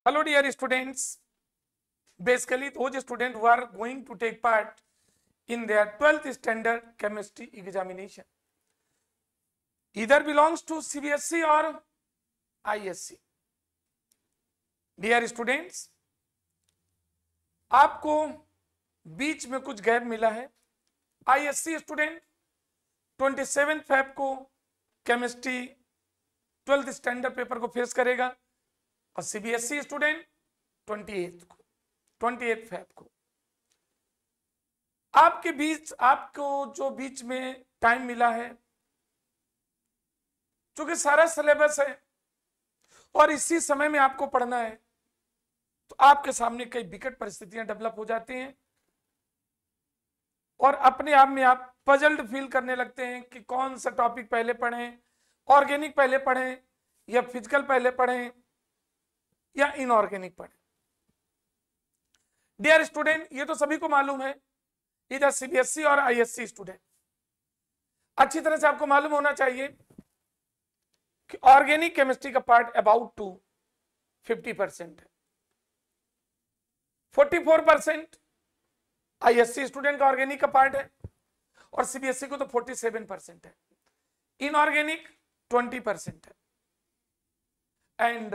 Hello dear students, basically those students who are going to take part in their 12th standard chemistry examination either belongs to CBSE or ISC. Dear students, आपको बीच में कुछ gap मिला है. ISC student 27 Feb को chemistry 12th standard paper को face करेगा और CBSE student 28 Feb को. आपके बीच आपको जो बीच में टाइम मिला है, चूंकि सारा सिलेबस है और इसी समय में आपको पढ़ना है, तो आपके सामने कई विकट परिस्थितियां डेवलप हो जाती हैं और अपने आप में आप पजल्ड फील करने लगते हैं कि कौन सा टॉपिक पहले पढ़ें, ऑर्गेनिक पहले पढ़ें या फिजिकल पहले पढ़ें या इनऑर्गेनिक पढ़ें. डियर स्टूडेंट, ये तो सभी को मालूम है, इधर सीबीएसई और आईएससी स्टूडेंट. अच्छी तरह से आपको मालूम होना चाहिए कि ऑर्गेनिक केमिस्ट्री का पार्ट अबाउट टू 50% है. 44% आईएससी स्टूडेंट का ऑर्गेनिक का पार्ट है और सीबीएसई को तो 47% है. इनऑर्गेनिक 20% है. एंड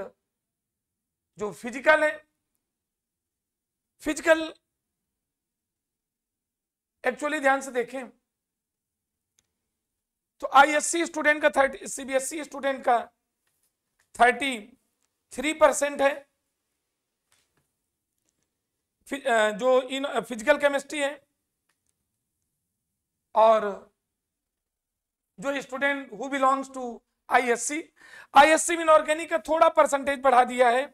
जो फिजिकल है, फिजिकल एक्चुअली ध्यान से देखें तो आईएससी स्टूडेंट का 30, सीबीएसई स्टूडेंट का 33% है जो इन फिजिकल केमिस्ट्री है, और जो student who belongs to ISC में ऑर्गेनिक का थोड़ा परसेंटेज बढ़ा दिया है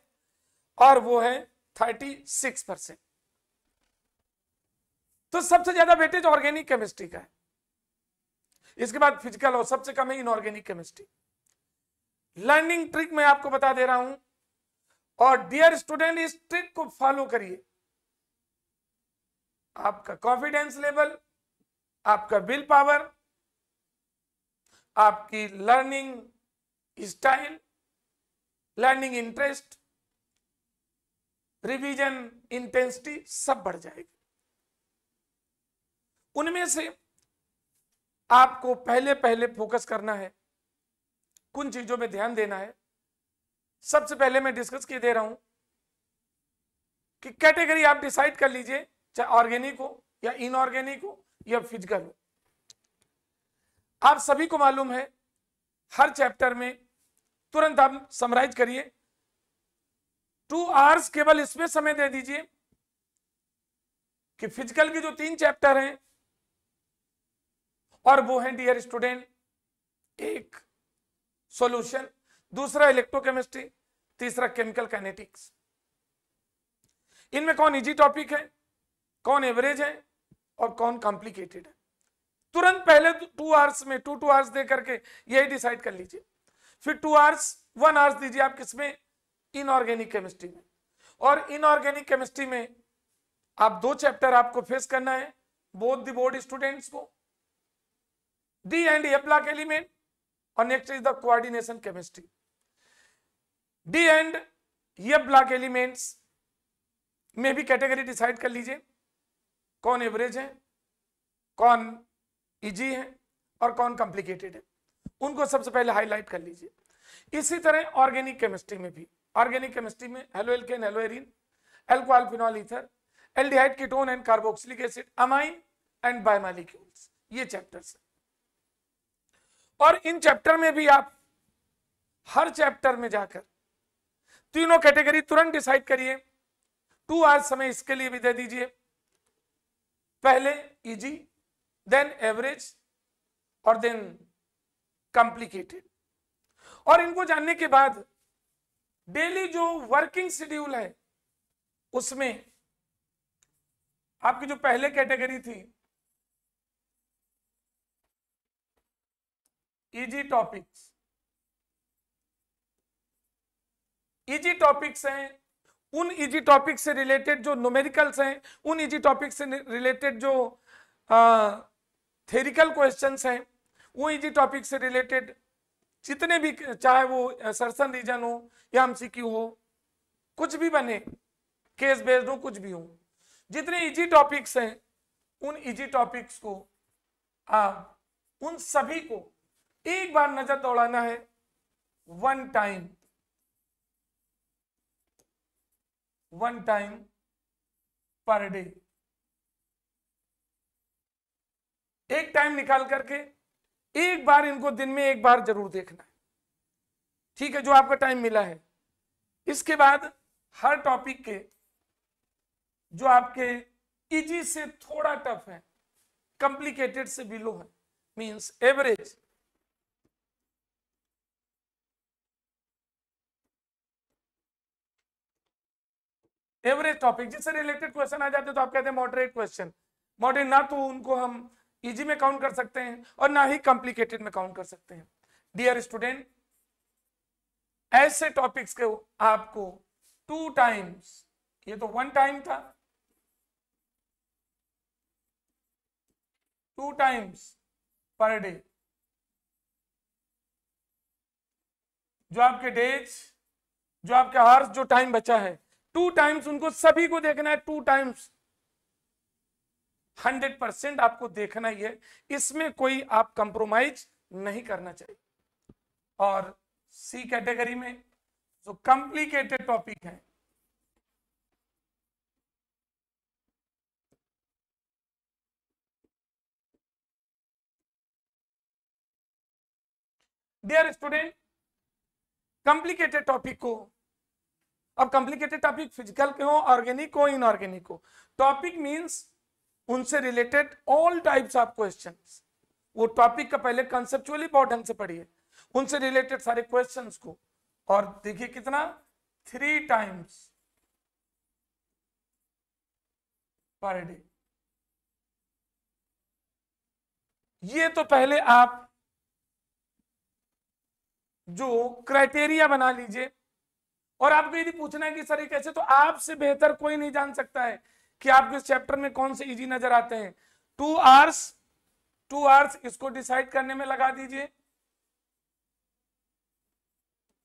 और वो है 36%. तो सबसे ज्यादा वेटेज ऑर्गेनिक केमिस्ट्री का है, इसके बाद फिजिकल और सबसे कम है इनऑर्गेनिक केमिस्ट्री. लर्निंग ट्रिक मैं आपको बता दे रहा हूं और डियर स्टूडेंट इस ट्रिक को फॉलो करिए. आपका कॉन्फिडेंस लेवल, आपका विल पावर, आपकी learning style, learning interest, revision intensity सब बढ़ जाएगी. उनमें से आपको पहले पहले फोकस करना है, कुछ चीजों में ध्यान देना है. सबसे पहले मैं डिस्कस किए दे रहा हूं कि कैटेगरी आप डिसाइड कर लीजिए, चाहे ऑर्गेनिक हो या इनऑर्गेनिक हो या फिजिकल हो. आप सभी को मालूम है हर चैप्टर में तुरंत आप समराइज करिए. 2 आवर्स केवल इसमें समय दे दीजिए कि फिजिकल के जो 3 चैप्टर हैं, और वो हैं डियर स्टूडेंट, एक सॉल्यूशन, दूसरा इलेक्ट्रोकेमिस्ट्री, तीसरा केमिकल काइनेटिक्स. इनमें कौन इजी टॉपिक है, कौन एवरेज है और कौन कॉम्प्लिकेटेड है. तुरंत पहले 2 आवर्स में 2 आवर्स दे करके यही डिसाइड कर लीजिए. फिर 1 आवर्स दीजिए आप किसमें, इनऑर्गेनिक केमिस्ट्री में. और इनऑर्गेनिक केमिस्ट्री में आप 2 चैप्टर आपको फेस करना है, बोथ द बोर्ड स्टूडेंट्स को, D and F block element, और next is the coordination chemistry. D and F block elements में भी कैटेगरी डिसाइड कर लीजिए, कौन एवरेज है, कौन इजी है और कौन कॉम्प्लिकेटेड है. उनको सबसे पहले हाईलाइट कर लीजिए. इसी तरह ऑर्गेनिक केमिस्ट्री में भी, ऑर्गेनिक केमिस्ट्री में halo alkane, hello arene, alcohol, phenol, ether, aldehyde, ketone and carboxylic acid, amine and biomolecules, ये चैप्टर्स है. और इन चैप्टर में भी आप हर चैप्टर में जाकर तीनों कैटेगरी तुरंत डिसाइड करिए. 2 आवर्स समय इसके लिए भी दे दीजिए. पहले इजी, देन एवरेज और देन कॉम्प्लिकेटेड. और इनको जानने के बाद डेली जो वर्किंग शेड्यूल है उसमें आपकी जो पहले कैटेगरी थी इजी टॉपिक्स, इजी टॉपिक्स हैं, उन इजी टॉपिक से रिलेटेड जो न्यूमेरिकल्स हैं, उन इजी टॉपिक से रिलेटेड जो थ्योरिकल क्वेश्चंस हैं, वो इजी टॉपिक से रिलेटेड जितने भी, चाहे वो सर्सन रीजन हो या एमसीक्यू हो, कुछ भी बने, केस बेस्ड हो, कुछ भी हो, जितने इजी टॉपिक्स हैं उन इजी टॉपिक्स को आप उन सभी को एक बार नजर दौड़ाना है, वन टाइम पर डे। एक टाइम निकाल करके एक बार इनको दिन में एक बार जरूर देखना है, ठीक है, जो आपका टाइम मिला है। इसके बाद हर टॉपिक के जो आपके इजी से थोड़ा टफ है, कॉम्प्लिकेटेड से बिलो है, मींस एवरेज, एवरेज टॉपिक जिससे रिलेटेड क्वेश्चन आ जाते तो आप कहते हैं मॉडरेट क्वेश्चन। मॉडरेट ना तो उनको हम इजी में काउंट कर सकते हैं और ना ही कॉम्प्लिकेटेड में काउंट कर सकते हैं। डियर स्टूडेंट, ऐसे टॉपिक्स के आपको 2 टाइम्स, ये तो 1 टाइम था, 2 टाइम्स पर डे, जो आपके डेज, जो आपके आवर्स, जो टाइम बचा है 2 टाइम्स उनको सभी को देखना है, 2 टाइम्स 100% आपको देखना ही है, इसमें कोई आप कंप्रोमाइज नहीं करना चाहिए। और सी कैटेगरी में जो कॉम्प्लिकेटेड टॉपिक है, डियर स्टूडेंट, कॉम्प्लिकेटेड टॉपिक को, अब कॉम्प्लिकेटेड टॉपिक फिजिकल के हो, ऑर्गेनिक हो, इनऑर्गेनिक हो, टॉपिक मींस उनसे related all types of questions, वो टॉपिक का पहले कंसेप्चुअली बहुत ढंग से पढ़िए, उनसे रिलेटेड सारे क्वेश्चंस को, और देखिए कितना 3 टाइम्स पर डे। ये तो पहले आप जो क्राइटेरिया बना लीजिए, और आपको यदि पूछना है कि सर ये कैसे, तो आपसे बेहतर कोई नहीं जान सकता है कि आपके इस चैप्टर में कौन से इजी नजर आते हैं। 2 आवर्स इसको डिसाइड करने में लगा दीजिए,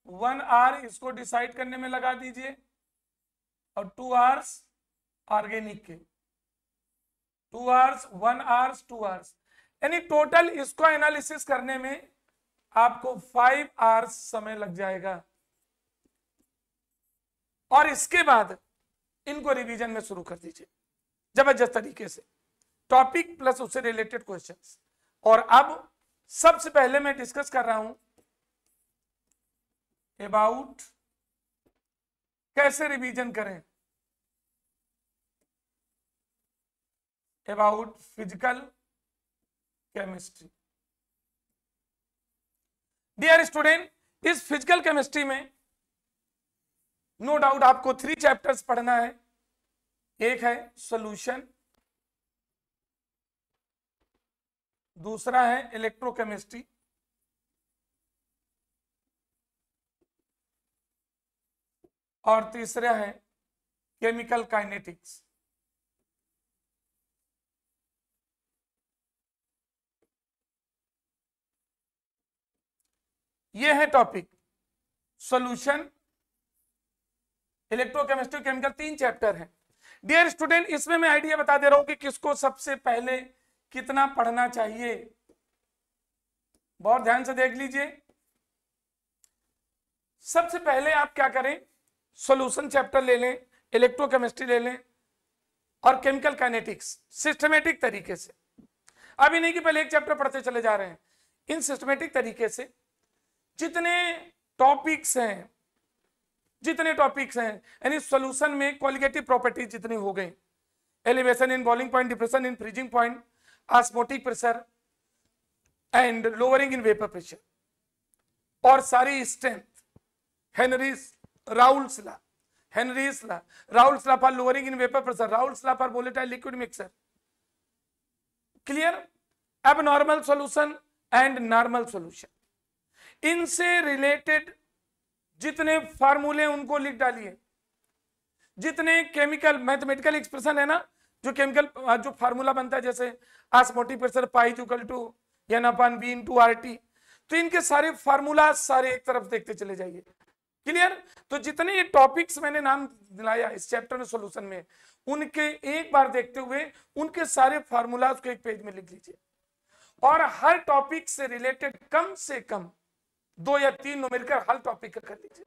1 आवर इसको डिसाइड करने में लगा दीजिए, और 2 आवर्स ऑर्गेनिक के, 2 आवर्स, 1 आवर्स, 2 आवर्स, यानी टोटल इसको एनालिसिस करने में आपको 5 आवर्स समय लग जाएगा। और इसके बाद इनको रिवीजन में शुरू कर दीजिए जबरदस्त तरीके से, टॉपिक प्लस उससे रिलेटेड क्वेश्चंस। और अब सबसे पहले मैं डिस्कस कर रहा हूं अबाउट कैसे रिवीजन करें, about physical chemistry. Dear student, इस फिजिकल केमिस्ट्री में नो डाउट आपको 3 चैप्टर्स पढ़ना है। एक है सॉल्यूशन, दूसरा है इलेक्ट्रोकेमिस्ट्री, और तीसरा है केमिकल काइनेटिक्स। ये है topic, solution, electrochemistry, chemical, 3 chapter है। डियर स्टूडेंट, इसमें मैं आइडिया बता दे रहा हूं कि किसको सबसे पहले कितना पढ़ना चाहिए। बहुत ध्यान से देख लीजिए। सबसे पहले आप क्या करें, सॉल्यूशन चैप्टर ले लें, इलेक्ट्रोकेमिस्ट्री ले लें, और केमिकल काइनेटिक्स सिस्टमेटिक तरीके से। अभी नहीं कि पहले एक चैप्टर पढ़ते चले जा रहे हैं, इन सिस्टमेटिक तरीके से जितने टॉपिक्स हैं, यानी सॉल्यूशन में क्वालिटेटिव प्रॉपर्टीज जितनी हो गई, elevation in boiling point, depression in freezing point, osmotic pressure and lowering in vapour pressure, और सारी strength, Raoult's law for lowering in vapour pressure, Raoult's law for volatile liquid mixer, clear, abnormal solution and normal solution, इनसे related जितने फार्मूले उनको लिख डालिए, जितने chemical mathematical expression है ना, जो केमिकल जो फार्मूला बनता है, जैसे osmotic pressure pi equal to n/v × RT, तो इनके सारे फार्मूला सारे एक तरफ देखते चले जाइए। क्लियर? तो जितने ये टॉपिक्स मैंने नाम दिलाया इस चैप्टर में सॉल्यूशन में, उनके एक बार देखते हुए उनके सारे फार्मूलाज को एक पेज में लिख लीजिए और हर टॉपिक से रिलेटेड कम से कम 2 या 3 न्यूमेरिकल हर टॉपिक का कर लीजिए।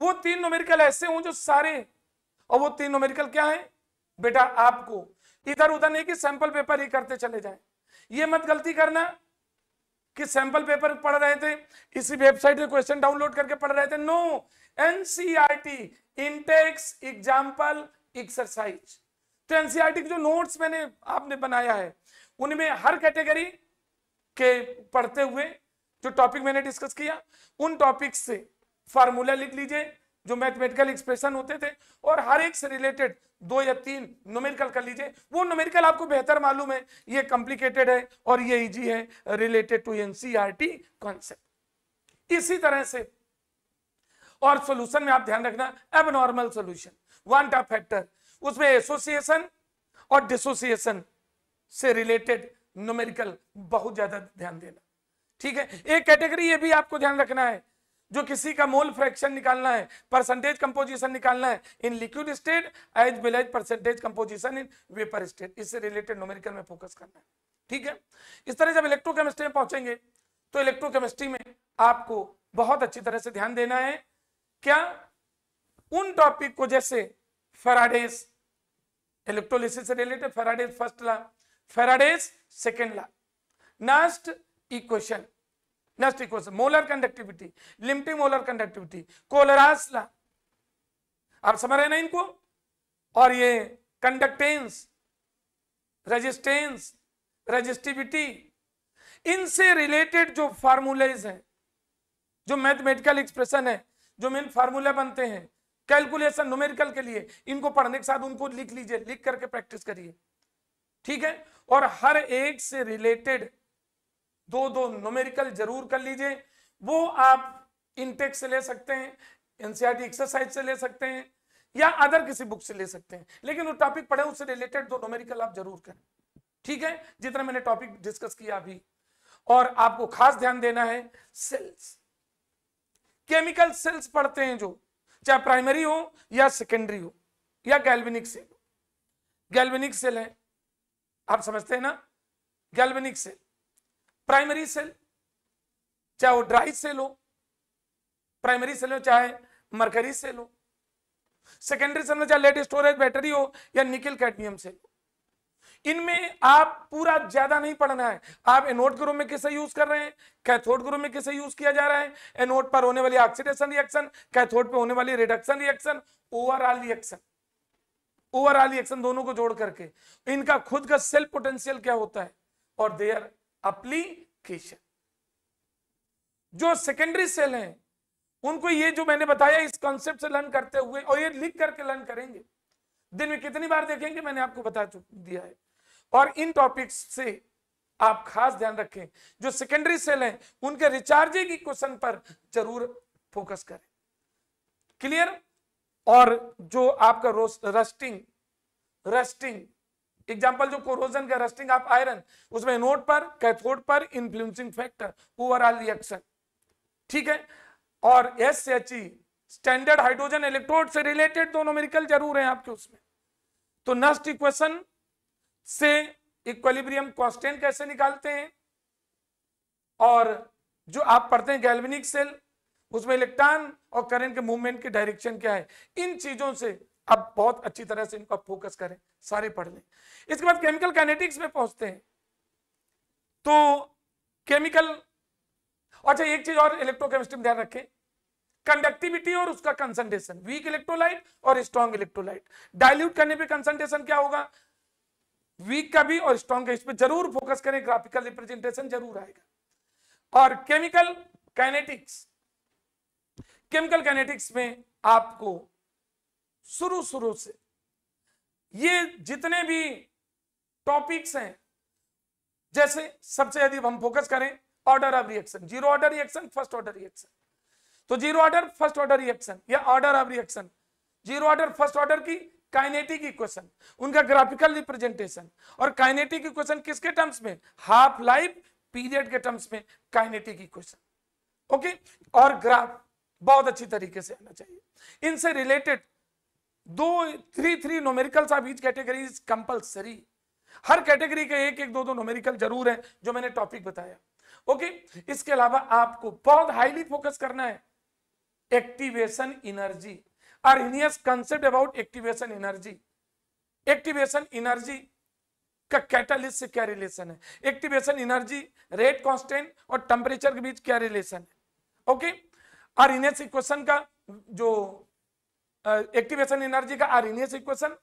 वो 3 न्यूमेरिकल ऐसे हों जो सारे, और वो 3 न्यूमेरिकल क्या है बेटा, आपको इधर उधर नहीं कि सैंपल पेपर ही करते चले जाएं। ये मत गलती करना कि सैंपल पेपर पढ़ रहे थे, इसी वेबसाइट से क्वेश्चन डाउनलोड करके पढ़ रहे थे। No, NCERT intext example exercise. तो एनसीईआरटी के जो नोट्स मैंने आपने बनाया है उनमें हर कैटेगरी के पढ़ते हुए जो टॉपिक मैंने डिस्कस किया उन टॉपिक से फार्मूला लिख लीजिए जो मैथमेटिकल एक्सप्रेशन होते थे, और हर एक से रिलेटेड 2 या 3 न्यूमेरिकल कर लीजिए। वो न्यूमेरिकल आपको बेहतर मालूम है, ये कॉम्प्लिकेटेड है और ये इजी है, रिलेटेड टू एनसीईआरटी कॉन्सेप्ट। इसी तरह से और सॉल्यूशन में आप ध्यान रखना, abnormal solution, want of factor, उसमें एसोसिएशन और डिसोसिएशन से रिलेटेड न्यूमेरिकल बहुत ज्यादा ध्यान देना। ठीक है, एक कैटेगरी ये भी आपको ध्यान रखना है, जो किसी का मोल फ्रैक्शन निकालना है, परसेंटेज कंपोजिशन निकालना है in liquid state as well as percentage composition in vapour state, इससे रिलेटेड न्यूमेरिकल में फोकस करना है। ठीक है, इस तरह जब इलेक्ट्रोकेमिस्ट्री में पहुंचेंगे तो इलेक्ट्रोकेमिस्ट्री में आपको बहुत अच्छी तरह से ध्यान देना है क्या, उन टॉपिक को जैसे फैराडेज इलेक्ट्रोलिसिस से related, Faraday's first law, Faraday's second law, Nernst equation, molar conductivity, limiting molar conductivity, Kohlrausch's law, आप समझ रहे हैं ना इनको, और ये कंडक्टेंस, रेजिस्टेंस, रेजिस्टिविटी, इनसे रिलेटेड जो फार्मूलेज हैं, जो मैथमेटिकल एक्सप्रेशन है, जो मेन फार्मूले बनते हैं कैलकुलेशन न्यूमेरिकल के लिए, इनको पढ़ने के साथ उनको लिख लीजिए, लिख करके प्रैक्टिस करिए। ठीक है, और हर एक से रिलेटेड 2-2 न्यूमेरिकल जरूर कर लीजिए। वो आप इंटेक्स से ले सकते हैं, एनसीईआरटी एक्सरसाइज से ले सकते हैं, या अदर किसी बुक से ले सकते हैं, लेकिन वो टॉपिक पढ़े उससे रिलेटेड 2 न्यूमेरिकल आप जरूर करें। ठीक है, जितना मैंने टॉपिक डिस्कस किया अभी। और आपको खास ध्यान देना है सेल्स, केमिकल सेल्स पढ़ते हैं जो, चाहे प्राइमरी हो या सेकेंडरी हो या गैल्वेनिक सेल हो। गैल्वेनिक सेल है, आप समझते हैं ना, गैल्वेनिक सेल, प्राइमरी सेल चाहे वो ड्राई सेल हो, प्राइमरी सेल हो चाहे मरकरी सेल हो, सेकेंडरी सेल में चाहे लेड स्टोरेज बैटरी हो या निकल कैडमियम सेल हो। इनमें आप पूरा ज्यादा नहीं पढ़ना है, आप एनोड ग्रुप में किसे यूज कर रहे हैं, कैथोड ग्रुप में किसे यूज किया जा रहा है, एनोड पर होने वाली ऑक्सीडेशन रिएक्शन, कैथोड पर होने वाली रिडक्शन रिएक्शन, ओवरऑल रिएक्शन दोनों को जोड़ करके इनका खुद का सेल पोटेंशियल क्या होता है और देयर एप्लीकेशन। जो सेकेंडरी सेल हैं उनको ये जो मैंने बताया इस कॉन्सेप्ट से लर्न करते हुए, और ये लिख करके लर्न करेंगे, दिन में कितनी बार देखेंगे मैंने आपको बता दिया है। और इन टॉपिक्स से आप खास ध्यान रखें, जो सेकेंडरी सेल हैं उनके रिचार्जिंग इक्वेशन पर जरूर फोकस करें। क्लियर? और जो आपका रस्टिंग एग्जांपल जो कोरोजन का रस्टिंग ऑफ आयरन, उसमें एनोड पर कैथोड पर इन्फ्लुएंसिंग फैक्टर, ओवरऑल रिएक्शन। ठीक है, और SHE स्टैंडर्ड हाइड्रोजन इलेक्ट्रोड से रिलेटेड 2 न्यूमेरिकल जरूर हैं आपके उसमें। तो नस्ट इक्वेशन से इक्विलिब्रियम कांस्टेंट कैसे निकालते हैं, और जो आप पढ़ते हैं गैल्वेनिक सेल, उसमें इलेक्ट्रॉन और करंट के मूवमेंट की डायरेक्शन क्या है, इन चीजों से अब बहुत अच्छी तरह से इनको फोकस करें, सारे पढ़ लें। इसके बाद केमिकल काइनेटिक्स में पहुंचते हैं। तो केमिकल, अच्छा एक चीज और इलेक्ट्रोकेमिस्ट्री में ध्यान रखें, कंडक्टिविटी और उसका कंसंट्रेशन, वीक इलेक्ट्रोलाइट और स्ट्रॉन्ग इलेक्ट्रोलाइट, डाइल्यूट करने पे कंसंट्रेशन क्या होगा, वीक का भी और स्ट्रॉन्ग का, इस पे जरूर फोकस करें, ग्राफिकल रिप्रेजेंटेशन जरूर आएगा। और केमिकल काइनेटिक्स में आपको शुरू से ये जितने भी टॉपिक्स हैं, जैसे सबसे यदि हम फोकस करें order of reaction, 0 order reaction, first order reaction, तो 0 ऑर्डर फर्स्ट ऑर्डर रिएक्शन या order of reaction, 0 order first order की काइनेटिक इक्वेशन, उनका ग्राफिकल रिप्रेजेंटेशन, और काइनेटिक इक्वेशन किसके टर्म्स में, हाफ लाइफ पीरियड के टर्म्स में काइनेटिक इक्वेशन। ओके, और ग्राफ बहुत अच्छी तरीके से आना चाहिए। इनसे related 3 numericals of each category is compulsory. Her category के एक एक दो न्यूमेरिकल जरूर है जो मैंने टॉपिक बताया। ओके, इसके अलावा आपको बहुत हाईली फोकस करना है activation energy. Arrhenius concept about activation energy. Activation energy का कैटालिस्ट से क्या रिलेशन है, एक्टिवेशन एनर्जी रेट कांस्टेंट और टेम्परेचर के बीच क्या रिलेशन है। ओके, आर्हेनियस इक्वेशन का जो एक्टिवेशन एनर्जी का आर्हेनियस इक्वेशन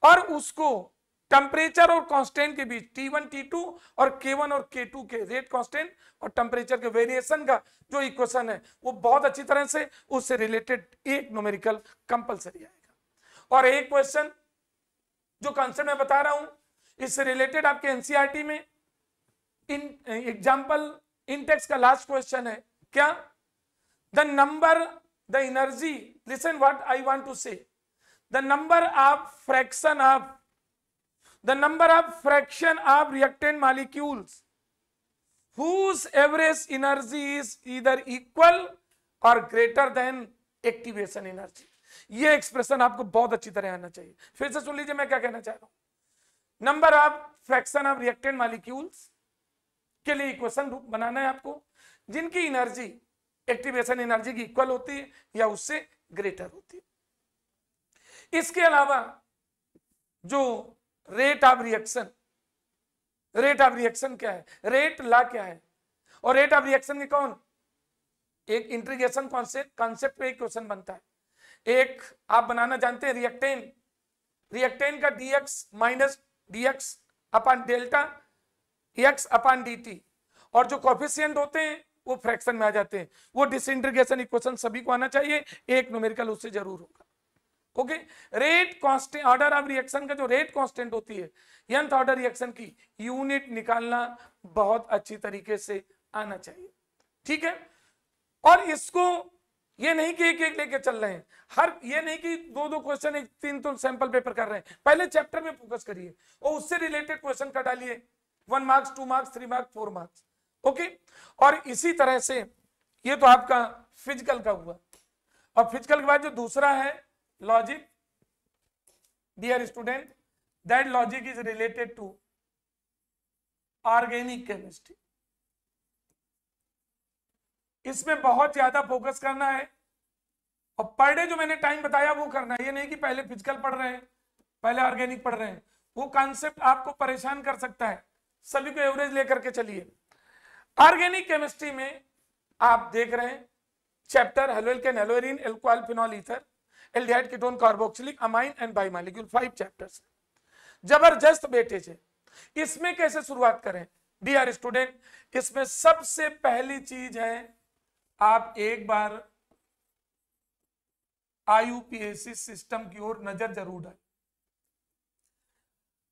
और उसको टेम्परेचर और कांस्टेंट के बीच T1 T2 और K1 और K2 के रेट कांस्टेंट और टेम्परेचर के वेरिएशन का जो इक्वेशन है वो बहुत अच्छी तरह से उससे रिलेटेड एक न्यूमेरिकल कंपलसरी आएगा। और एक क्वेश्चन जो कंसेप्ट मैं बता रहा हूं इससे रिलेटेड आपके एनसीईआरटी में एग्जांपल इंटेक्स का लास्ट क्वेश्चन है क्या, the number the energy, listen what I want to say, the number of fraction of reactant molecules whose average energy is either equal or greater than activation energy। ये expression आपको बहुत अच्छी तरह आना चाहिए। फिर से सुन लीजिए मैं क्या कहना चाह रहा हूं। Number of fraction of reactant molecules के लिए इक्वेशन बनाना है आपको जिनकी एनर्जी एक्टिवेशन एनर्जी की इक्वल होती है या उससे ग्रेटर होती है। इसके अलावा जो रेट ऑफ रिएक्शन क्या है, रेट लॉ क्या है, और रेट ऑफ रिएक्शन के कौन एक इंटीग्रेशन कॉन्सेप्ट पे क्वेश्चन बनता है। एक आप बनाना जानते हैं रिएक्टेंट का dx minus dx upon delta x upon dt, और जो कोफिशिएंट होते हैं वो फ्रैक्शन में आ जाते हैं। वो डिसइंटीग्रेशन इक्वेशन सभी को आना चाहिए, एक न्यूमेरिकल उससे जरूर होगा। Okay, rate constant order of reaction का जो रेट कांस्टेंट होती है nth ऑर्डर रिएक्शन की यूनिट निकालना बहुत अच्छी तरीके से आना चाहिए। ठीक है, और इसको ये नहीं कि एक एक लेके चल रहे हैं, ये नहीं कि दो क्वेश्चन एक तीन सैंपल पेपर कर रहे हैं। पहले चैप्टर में फोकस करिए और उससे रिलेटेड क्वेश्चन का डालिए 1 marks 2 marks 3 marks 4 marks. Okay, और इसी तरह से ये तो आपका फिजिकल का हुआ, और फिजिकल के बाद जो दूसरा है logic, dear student, that logic is related to organic chemistry. इसमें बहुत ज्यादा फोकस करना है और पर डे जो मैंने टाइम बताया वो करना है। ये नहीं कि पहले फिजिकल पढ़ रहे हैं पहले ऑर्गेनिक पढ़ रहे हैं, वो कॉन्सेप्ट आपको परेशान कर सकता है। सभी को एवरेज लेकर के चलिए। ऑर्गेनिक केमिस्ट्री में आप देख रहे हैं chapter haloalkane haloarene alcohol phenol ether aldehyde ketone carboxylic amine and biomolecule 5 chapters. जबरदस्त वेटेज है। इसमें कैसे शुरुआत करें डियर स्टूडेंट, इसमें सबसे पहली चीज है आप एक बार आईयूपीएसी सिस्टम की ओर नजर जरूर डालें।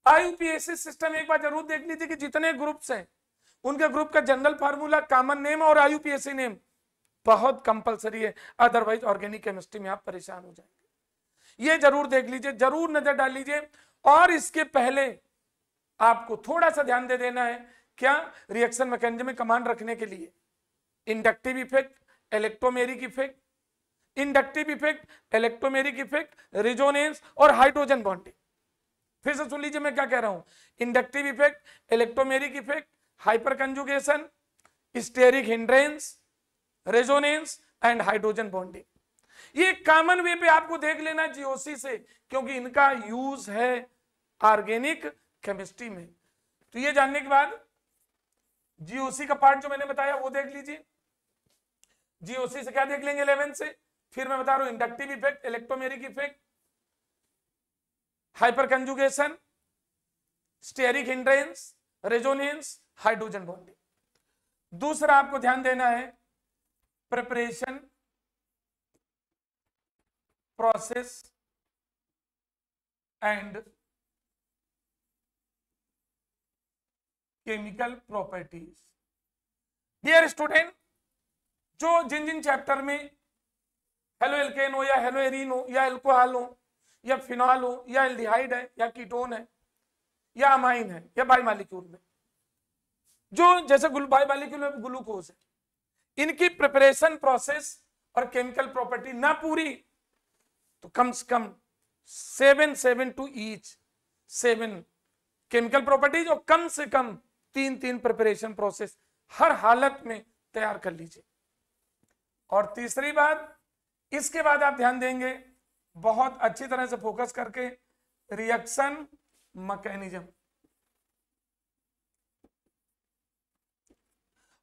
आईयूपीएसी सिस्टम एक बार जरूर देख लीजिए कि जितने ग्रुप्स हैं उनके ग्रुप का जनरल फार्मूला, कॉमन नेम और आईयूपीएसी नेम बहुत कंपलसरी है, अदरवाइज ऑर्गेनिक केमिस्ट्री में आप परेशान हो जाएंगे। ये जरूर देख लीजिए, जरूर नजर डाल लीजिए। और इसके पहले आपको थोड़ा सा ध्यान दे देना है क्या, रिएक्शन मैकेनिज्म में कमांड रखने के लिए inductive effect, electromeric effect, inductive effect, electromeric effect, resonance और हाइड्रोजन बॉन्डिंग। फिर से सुन लीजिए मैं क्या कह रहा हूं, inductive effect, electromeric effect, hyperconjugation, steric hindrance, resonance and hydrogen bonding. ये कॉमन वे पे आपको देख लेना जीओसी से, क्योंकि इनका यूज है ऑर्गेनिक केमिस्ट्री में। तो ये जानने के बाद जीओसी का पार्ट जो मैंने बताया वो देख लीजिए। जीओसी से क्या देख लेंगे 11 से, फिर मैं बता रहा हूं inductive effect, electromeric effect, hyperconjugation, steric hindrance, resonance, hydrogen bonding. दूसरा आपको ध्यान देना है preparation process and chemical properties. Dear student, जो जिन चैप्टर में हेलो एल्केन हो या हेलो एरीन हो या एल्कोहल हो या फिनॉल हो या एल्डिहाइड है या कीटोन है या अमाइन है या बाइमॉलिक्यूल में, जो जैसे बाइमॉलिक्यूल में ग्लूकोज है, इनकी प्रिपरेशन प्रोसेस और केमिकल प्रॉपर्टी ना पूरी तो कम से कम 7 टू ईच 7 केमिकल प्रॉपर्टीज और कम से कम 3 प्रिपरेशन प्रोसेस हर हालत में तैयार कर लीजिए। और तीसरी बात, इसके बाद आप ध्यान देंगे बहुत अच्छी तरह से फोकस करके रिएक्शन मैकेनिज्म।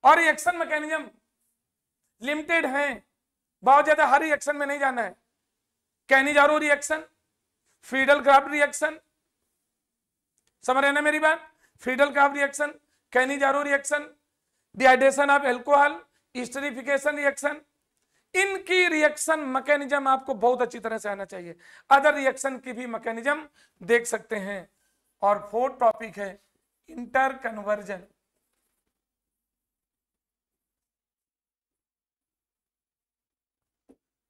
और रिएक्शन मैकेनिज्म लिमिटेड है, बहुत ज्यादा हर रिएक्शन में नहीं जाना है। Cannizzaro reaction, Friedel craft reaction, समझ रहे ना मेरी बात? Friedel craft reaction, Cannizzaro reaction, dehydration of alcohol, esterification reaction, इनकी रिएक्शन मैकेनिज्म आपको बहुत अच्छी तरह से आना चाहिए। अदर रिएक्शन की भी मैकेनिज्म देख सकते हैं। और फोर्थ टॉपिक है इंटर कन्वर्जन।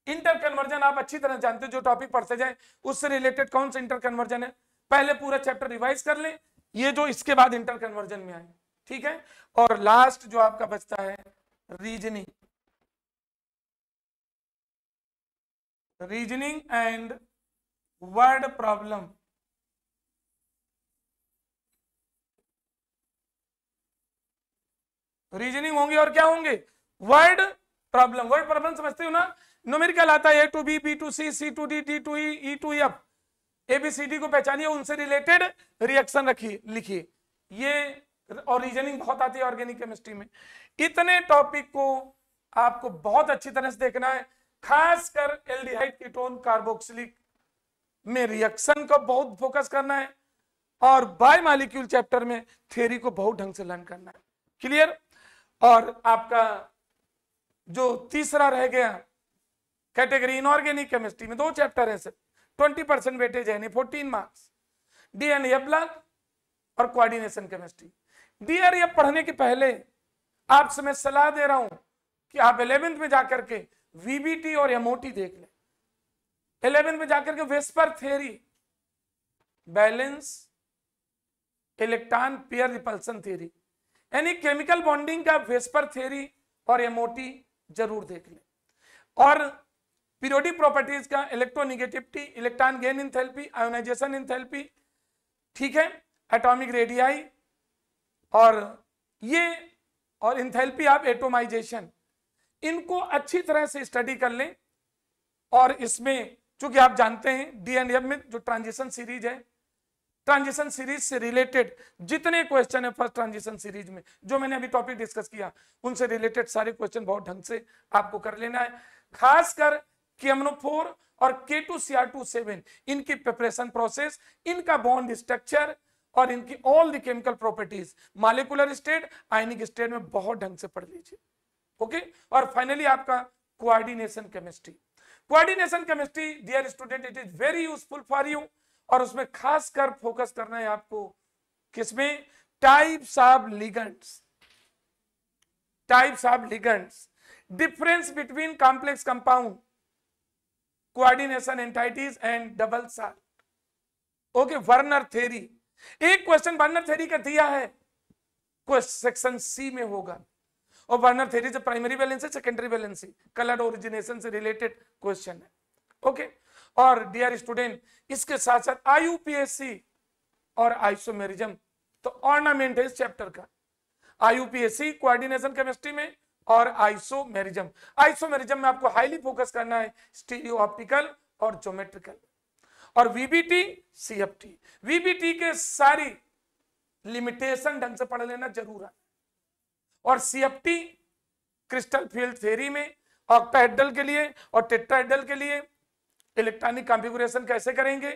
इंटर कन्वर्जन आप अच्छी तरह जानते हो, जो टॉपिक पढ़ते जाए उससे रिलेटेड कौन सा इंटर कन्वर्जन है, पहले पूरा चैप्टर रिवाइज कर लें, ये जो इसके बाद इंटर कन्वर्जन में आए, ठीक है। और लास्ट जो आपका बचता है reasoning, reasoning and word problem. Reasoning होंगे और क्या होंगे, वर्ड प्रॉब्लम। वर्ड प्रॉब्लम समझते हो ना, न्यूमेरिकल आता है A to B, B to C, C to D, D to E, E to F, ABCD को पहचानिए, उनसे रिलेटेड रिएक्शन रखिए, लिखिए। ये और रीजनिंग बहुत आती है ऑर्गेनिक केमिस्ट्री में। इतने टॉपिक को आपको बहुत अच्छी तरह से देखना है, खासकर एल्डिहाइड कीटोन कार्बोक्सिलिक में रिएक्शन को बहुत फोकस करना है, और बाय मॉलिक्यूल चैप्टर में थ्योरी को बहुत ढंग से लर्न करना है। क्लियर? और आपका जो तीसरा रह गया कैटेगरी इनऑर्गेनिक केमिस्ट्री में 2 चैप्टर है सर, 20% वेटेज है, 14 मार्क्स, डीएनए ब्लड और कोऑर्डिनेशन केमिस्ट्री। डीआरए पढ़ने के पहले आपसे मैं सलाह दे रहा हूं कि आप 11th में जाकर के वीबीटी और एमओटी देख लें। 11th में जाकर के VSEPR theory, balance electron pair repulsion theory, यानी केमिकल बॉन्डिंग का वेस्पर थ्योरी और एमओटी जरूर देख लें। और पीरियोडिक प्रॉपर्टीज का electronegativity, electron gain enthalpy, ionisation enthalpy, ठीक है, एटॉमिक रेडियाई, और ये और एंथैल्पी ऑफ एटोमाइजेशन, इनको अच्छी तरह से स्टडी कर लें। और इसमें चूंकि आप जानते हैं डीएनएफ में जो ट्रांजिशन सीरीज है, ट्रांजिशन सीरीज से रिलेटेड जितने क्वेश्चन है फर्स्ट ट्रांजिशन सीरीज में जो मैंने अभी टॉपिक डिस्कस किया, उनसे रिलेटेड सारे क्वेश्चन बहुत ढंग से आपको कर लेना है। खासकर KMNO4 और K2Cr2 इनकी प्रिपरेशन प्रोसेस, इनका बॉन्ड स्ट्रक्चर और इनकी all the chemical properties, molecular state, ionic state में बहुत ढंग से पढ़ लीजिए। ओके। और फाइनली आपका coordination chemistry. Coordination chemistry dear student, it is very useful for you, और उसमें खासकर फोकस करना है आपको किसमें, types of ligands, types of ligands, difference between complex compound, coordination entities and double salt. Okay, Werner theory, एक question Werner theory का दिया है, सेक्शन सी में होगा, और वर्नर थ्योरी से primary valency, secondary valency, colour origination से related question है। ओके। और डियर स्टूडेंट, इसके साथ साथ आईयूपीएससी और आइसोमेरिज्म तो ऑर्नामेंट है इस चैप्टर का। आईयूपीएससी कोऑर्डिनेशन केमिस्ट्री में और आइसोमेरिज्म, आइसोमेरिज्म में आपको हाईली फोकस करना है स्टीरियो ऑप्टिकल और ज्योमेट्रिकल। और वीबीटी सीएफटी, वीबीटी के सारी लिमिटेशन ढंग से पढ़ लेना जरूर है। और सीएफटी क्रिस्टल फील्ड थ्योरी में ऑक्टाहेड्रल के लिए और टेट्राहेड्रल के लिए इलेक्ट्रॉनिक कॉन्फ़िगरेशन कैसे करेंगे,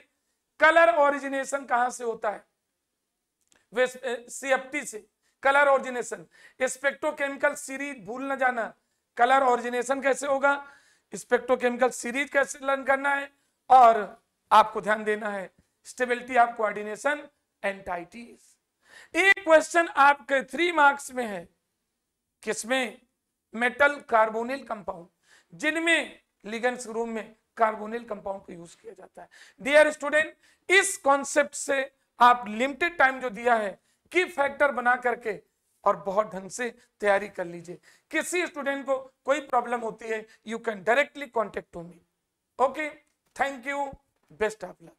कलर ओरिजिनेशन कहां से होता है, वे सीएफटी से कलर ओरिजिनेशन, स्पेक्ट्रोकेमिकल सीरीज भूल न जाना, कलर ओरिजिनेशन कैसे होगा, स्पेक्ट्रोकेमिकल सीरीज कैसे लर्न करना है, और आपको ध्यान देना है स्टेबिलिटी ऑफ कोऑर्डिनेशन एंटाइटीज। एक क्वेश्चन आपके 3 मार्क्स में है, किसमें, मेटल कार्बोनिल कंपाउंड, जिनमें लिगेंड्स ग्रुप में कार्बोनिल कंपाउंड को यूज किया जाता है। डियर स्टूडेंट, इस कॉन्सेप्ट से आप लिमिटेड टाइम जो दिया है की फैक्टर बना करके और बहुत ढंग से तैयारी कर लीजिए। किसी स्टूडेंट को कोई प्रॉब्लम होती है, you can directly contact to me. Okay, thank you, best of luck.